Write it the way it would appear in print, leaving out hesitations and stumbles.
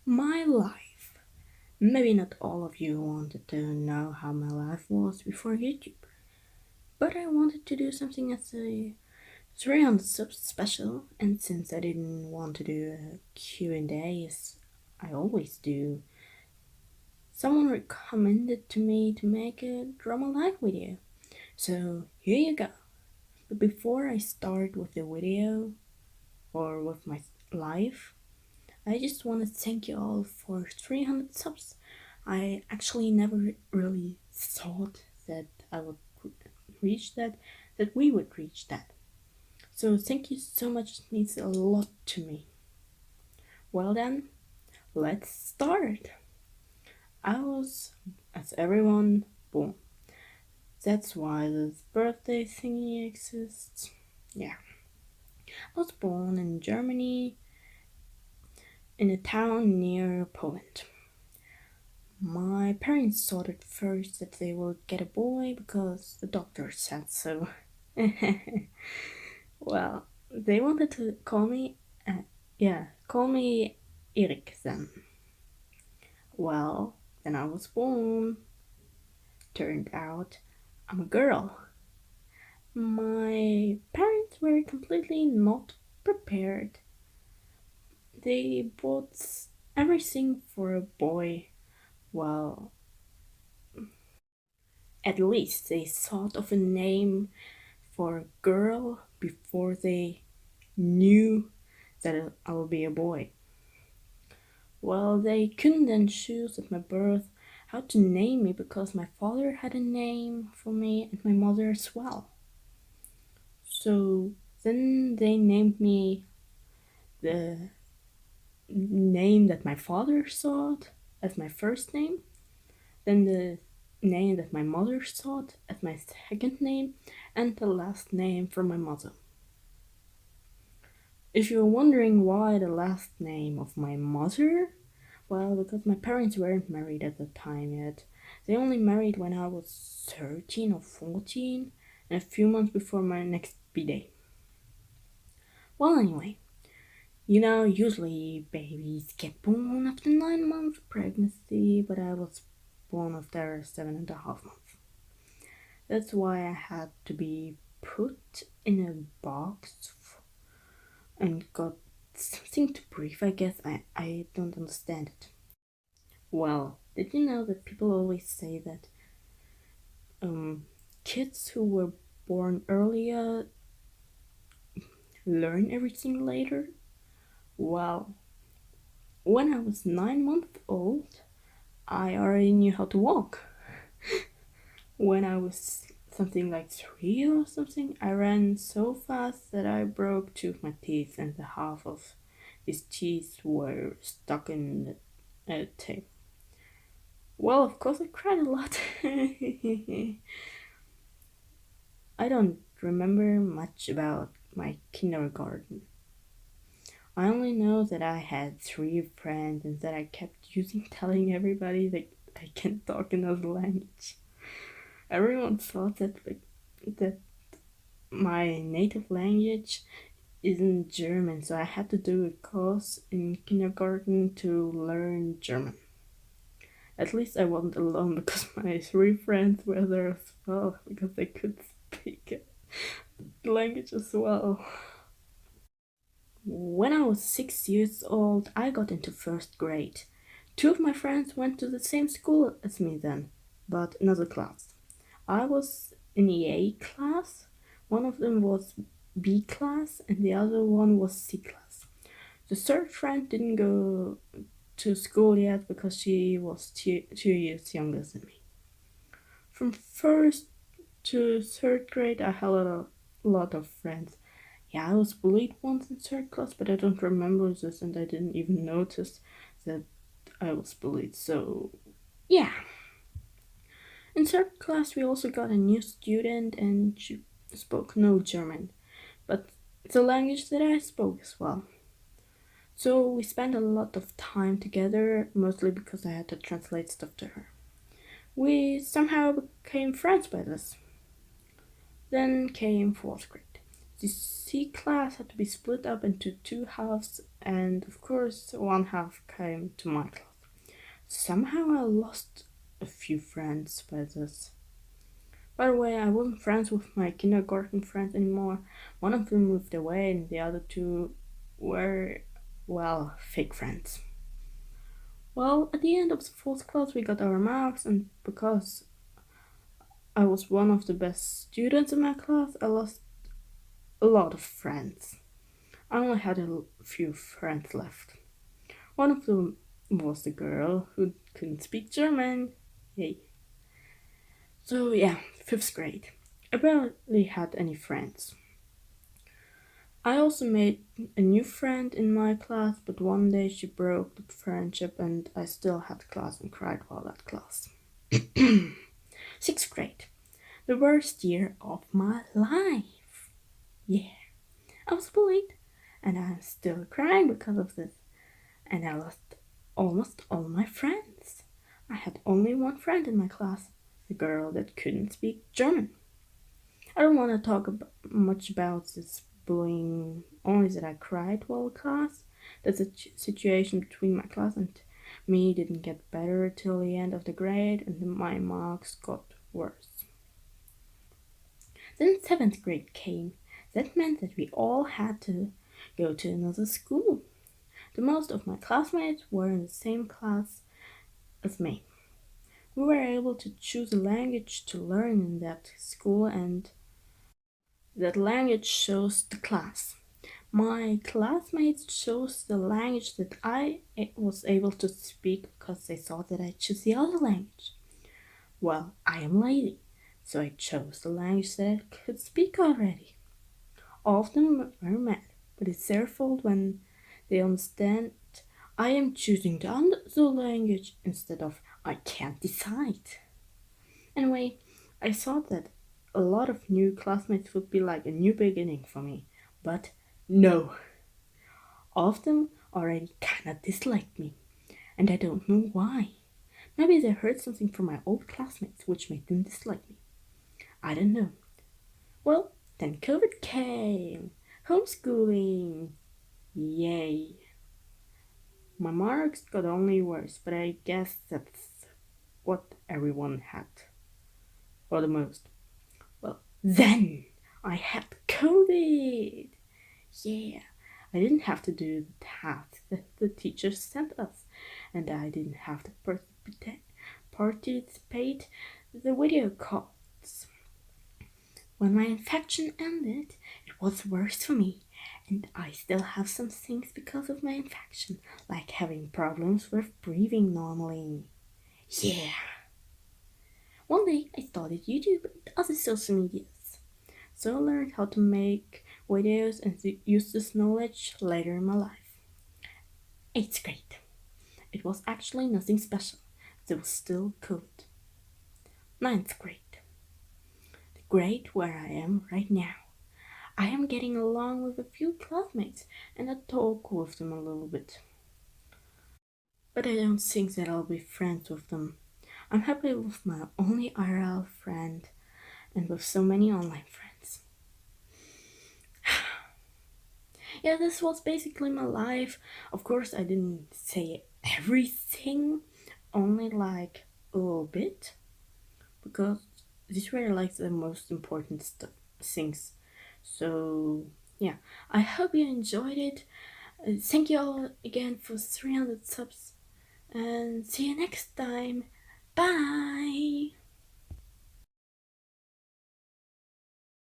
My life. Maybe not all of you wanted to know how my life was before YouTube, but I wanted to do something as a 300 subs special, and since I didn't want to do a Q&A as I always do, someone recommended to me to make a drama live video. So here you go. But before I start with the video or with my life, I just want to thank you all for 300 subs. I actually never really thought that I would reach that we would reach that. So thank you so much, it means a lot to me. Well then, let's start. I was, as everyone, born. That's why this birthday thingy exists. Yeah. I was born in Germany, in a town near Poland. My parents thought at first that they would get a boy because the doctor said so. Well, they wanted to call me, call me Erik then. Well, then I was born. Turned out I'm a girl. My parents were completely not prepared. They bought everything for a boy. Well, at least they thought of a name for a girl before they knew that I would be a boy. Well, they couldn't then choose at my birth how to name me because my father had a name for me and my mother as well. So then they named me the name that my father thought as my first name, then the name that my mother thought as my second name, and the last name from my mother. If you're wondering why the last name of my mother, well, because my parents weren't married at the time yet. They only married when I was 13 or 14, and a few months before my next B-day. Well, anyway, usually babies get born after 9 months of pregnancy, but I was born after 7.5 months. That's why I had to be put in a box and got something to breathe, I guess. I don't understand it. Well, did you know that people always say that kids who were born earlier learn everything later? Well, when I was 9 months old, I already knew how to walk. When I was something like 3 or something, I ran so fast that I broke two of my teeth and the half of these teeth were stuck in the tape. Well, of course I cried a lot. I don't remember much about my kindergarten. I only know that I had 3 friends and that I kept telling everybody that I can't talk another language. Everyone thought that my native language isn't German, so I had to do a course in kindergarten to learn German. At least I wasn't alone because my 3 friends were there as well because they could speak language as well. When I was 6 years old, I got into first grade. 2 of my friends went to the same school as me then, but another class. I was in the A class, one of them was B class, and the other one was C class. The third friend didn't go to school yet because she was 2 years younger than me. From first to third grade, I had a lot of friends. Yeah, I was bullied once in third class, but I don't remember this and I didn't even notice that I was bullied, so yeah. In third class, we also got a new student and she spoke no German, but it's a language that I spoke as well. So we spent a lot of time together, mostly because I had to translate stuff to her. We somehow became friends by this. Then came fourth grade. The C class had to be split up into two halves, and of course, one half came to my class. Somehow I lost a few friends by this. By the way, I wasn't friends with my kindergarten friends anymore. One of them moved away, and the other two were, well, fake friends. Well, at the end of the fourth class, we got our marks, and because I was one of the best students in my class, I lost a lot of friends. I only had a few friends left. One of them was the girl who couldn't speak German. Yay. So, yeah, fifth grade. I barely had any friends. I also made a new friend in my class, but one day she broke the friendship and I still had class and cried while at class. Sixth grade. The worst year of my life. Yeah. I was bullied and I'm still crying because of this. And I lost almost all my friends. I had only one friend in my class, the girl that couldn't speak German. I don't want to talk much about this bullying, only that I cried while class. That the situation between my class and me didn't get better till the end of the grade, and my marks got worse. Then seventh grade came. That meant that we all had to go to another school. The most of my classmates were in the same class as me. We were able to choose a language to learn in that school, and that language chose the class. My classmates chose the language that I was able to speak because they thought that I chose the other language. Well, I am lazy, so I chose the language that I could speak already. All of them were mad, but it's their fault when they understand I am choosing the other language instead of I can't decide. Anyway, I thought that a lot of new classmates would be like a new beginning for me, but no. All of them already kinda disliked me, and I don't know why. Maybe they heard something from my old classmates which made them dislike me. I don't know. Well, then COVID came. Homeschooling. Yay. My marks got only worse, but I guess that's what everyone had. Or the most. Well, then I had COVID. Yeah, I didn't have to do the task that the teachers sent us, and I didn't have to participate in the video calls. When my infection ended, it was worse for me, and I still have some things because of my infection, like having problems with breathing normally. Yeah. One day I started YouTube and other social medias, so I learned how to make videos and use this knowledge later in my life. 8th grade. It was actually nothing special. There was still COVID. 9th grade. The grade where I am right now. I am getting along with a few classmates and I talk with them a little bit. But I don't think that I'll be friends with them. I'm happy with my only IRL friend and with so many online friends. Yeah, this was basically my life. Of course, I didn't say everything, only like a little bit, because these were like the most important things. So, yeah, I hope you enjoyed it. Thank you all again for 300 subs, and see you next time. Bye!